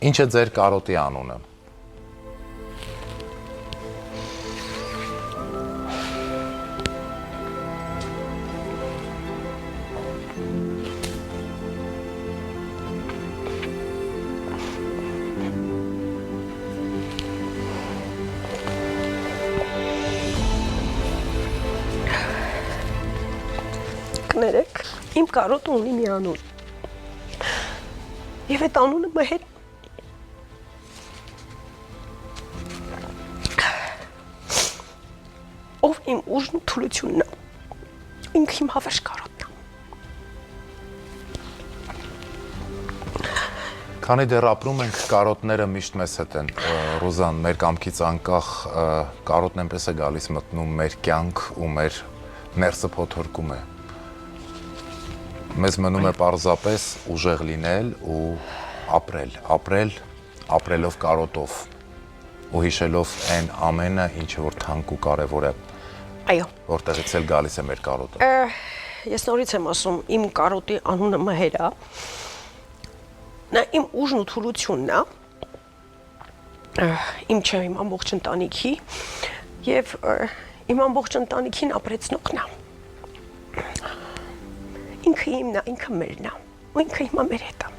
Ինչ է ձեր կարոտի անունը։ Կներեք, իմ կարոտը ունի մի անուն։ Եվ այդ անունը Մհեր։ Ով իմ ուժն ու թուլությունն է։ Ինքը իմ հավերժ կարոտն է։ Քանի դեռ ապրում ենք, կարոտները միշտ մեզ հետ են։ Ռուզան, մեր կամքից անկախ կարոտն այնպես է գալիս մտնում մեր կյանք ու մեր ներսը փոթորկում է։ Մեզ մնում է պարզապես ուժեղ լինել ու ապրելով կարոտով ու հիշելով այն ամենը, ինչը որ թանկ ու կարևոր է, Այո։ որտեղից էլ գալիս է մեր կարոտը։ Ես նորից եմ ասում, իմ կարոտի անունը Մհեր է։ Նա իմ ուժն ու թուլությունն է։ Իմ չէ, իմ ամբողջ ընտանիքի եւ իմ ամբողջ ընտանիքին ապրեցնողն է։ Ինքը իմն է, ինքը մերն է, ու ինքը հիմա մեր հետ է։